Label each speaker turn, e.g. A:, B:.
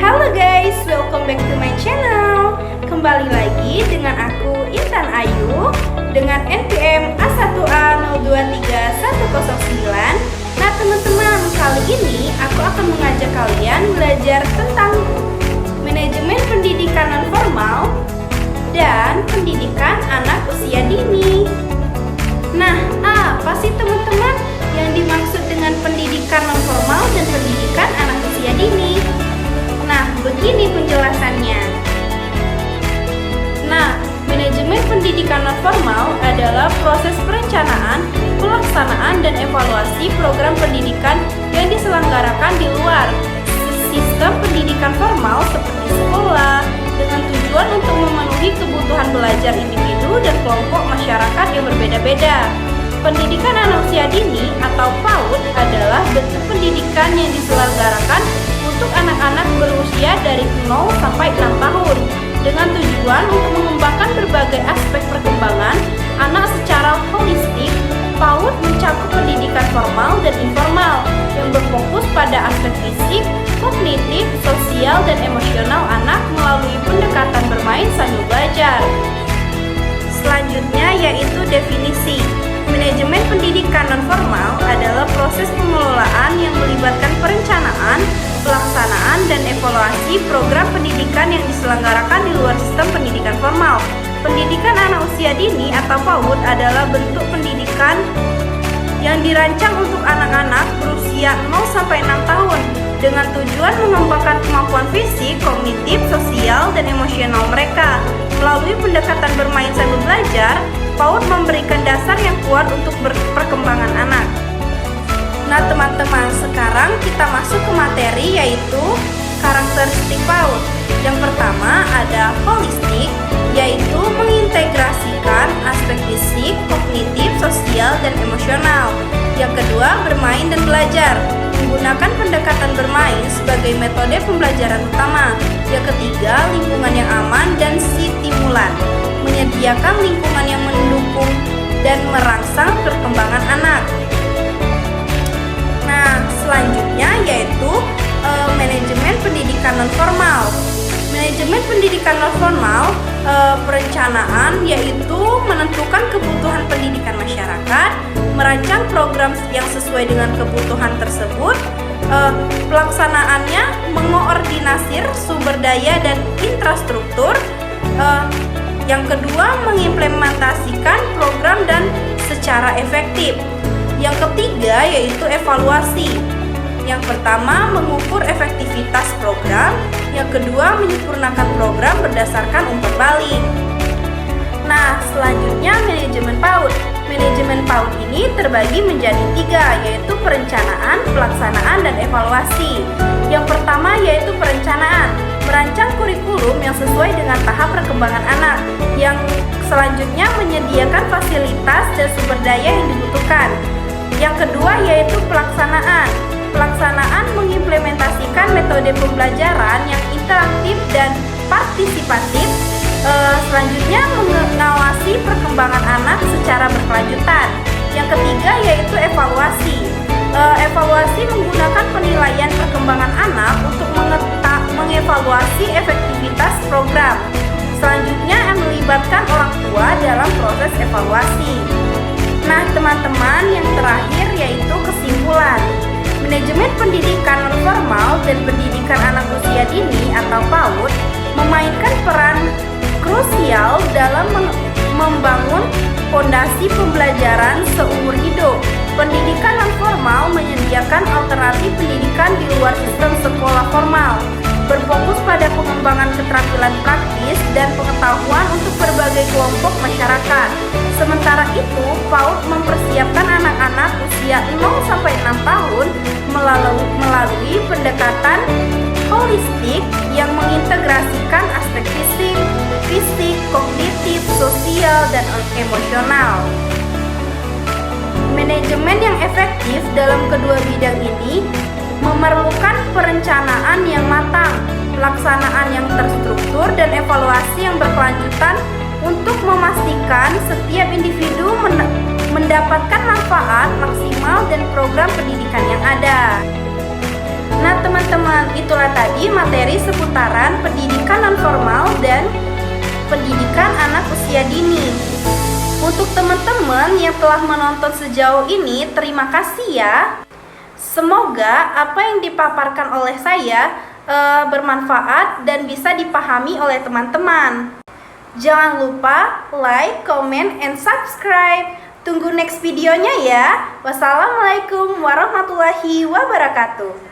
A: Halo guys, welcome back to my channel. Kembali lagi dengan aku Intan Ayu dengan NPM A1A023109. Nah teman-teman, kali ini aku akan mengajak kalian belajar tentang manajemen pendidikan non formal dan pendidikan anak usia dini. Nah, apa sih teman-teman yang dimaksud dengan pendidikan non formal dan pendidikan anak usia dini? Nah, begini penjelasannya. Nah, manajemen pendidikan non formal adalah proses perencanaan, pelaksanaan, dan evaluasi program pendidikan yang diselenggarakan di luar sistem pendidikan formal seperti sekolah, dengan tujuan untuk memenuhi kebutuhan belajar individu dan kelompok masyarakat yang berbeda-beda. Pendidikan anak usia dini atau PAUD adalah bentuk pendidikan yang diselenggarakan untuk anak-anak berusia dari 0 sampai 6 tahun dengan tujuan untuk mengembangkan berbagai aspek perkembangan anak secara holistik. PAUD mencakup pendidikan formal dan informal yang berfokus pada aspek fisik, kognitif, sosial, dan emosional anak melalui pendekatan bermain sambil belajar. Selanjutnya yaitu definisi. Manajemen pendidikan non-formal adalah proses pengelolaan yang melibatkan perencanaan, pelaksanaan, dan evaluasi program pendidikan yang diselenggarakan di luar sistem pendidikan formal. Pendidikan anak usia dini atau PAUD adalah bentuk pendidikan yang dirancang untuk anak-anak berusia 0 sampai 6 tahun dengan tujuan mengembangkan kemampuan fisik, kognitif, sosial, dan emosional mereka. Melalui pendekatan bermain sambil belajar, PAUD memberikan dasar yang kuat untuk perkembangan anak. Nah teman-teman, sekarang kita masuk ke materi yaitu karakteristik PAUD. Yang pertama ada holistik, yaitu mengintegrasikan aspek fisik, kognitif, sosial, dan emosional. Yang kedua, bermain dan belajar, menggunakan pendekatan bermain sebagai metode pembelajaran utama. Yang ketiga, lingkungan yang aman dan stimulan, menyediakan lingkungan yang mendukung dan merangsang perkembangan anak. Nah, selanjutnya yaitu manajemen pendidikan non formal. Manajemen pendidikan non formal perencanaan yaitu menentukan kebutuhan pendidikan masyarakat, merancang program yang sesuai dengan kebutuhan tersebut. Pelaksanaannya mengoordinasir sumber daya dan infrastruktur. Yang kedua, mengimplementasikan program dan secara efektif. Yang ketiga yaitu evaluasi. Yang pertama, mengukur efektivitas program. Yang kedua, menyempurnakan program berdasarkan umpan balik. Nah, selanjutnya manajemen PAUD. Manajemen PAUD ini terbagi menjadi 3, yaitu perencanaan, pelaksanaan, dan evaluasi. Yang pertama yaitu perencanaan, merancang kurikulum yang sesuai dengan tahap perkembangan anak. Yang selanjutnya menyediakan fasilitas dan sumber daya yang dibutuhkan. Yang kedua yaitu pelaksanaan. Pelaksanaan mengimplementasikan metode pembelajaran yang interaktif dan partisipatif. Selanjutnya mengawasi perkembangan anak secara berkelanjutan. Yang ketiga yaitu evaluasi. Evaluasi menggunakan penilaian perkembangan anak untuk mengevaluasi efektivitas program. Selanjutnya melibatkan orang tua dalam proses evaluasi. Nah teman-teman, yang terakhir yaitu kesimpulan. Manajemen pendidikan non formal dan pendidikan anak usia dini atau PAUD memainkan peran krusial dalam membangun fondasi pembelajaran seumur hidup. Pendidikan non formal menyediakan alternatif pendidikan di luar sistem sekolah formal, berfokus pada pengembangan keterampilan praktis dan pengetahuan untuk berbagai kelompok masyarakat. Sementara itu, PAUD mempersiapkan anak-anak usia 0 sampai 6 tahun melalui pendekatan holistik yang mengintegrasikan aspek fisik, kognitif, sosial, dan emosional. Manajemen yang efektif dalam kedua bidang ini memerlukan perencanaan yang matang, pelaksanaan yang terstruktur, dan evaluasi yang berkelanjutan untuk memastikan setiap individu mendapatkan manfaat maksimal dan program pendidikan yang ada. Nah Nah teman-teman, itulah tadi materi seputaran pendidikan non-formal dan pendidikan anak usia dini. Untuk teman-teman yang telah menonton sejauh ini, terima kasih ya. Semoga apa yang dipaparkan oleh saya bermanfaat dan bisa dipahami oleh teman-teman. Jangan lupa like, comment, and subscribe. Tunggu next videonya ya. Wassalamualaikum warahmatullahi wabarakatuh.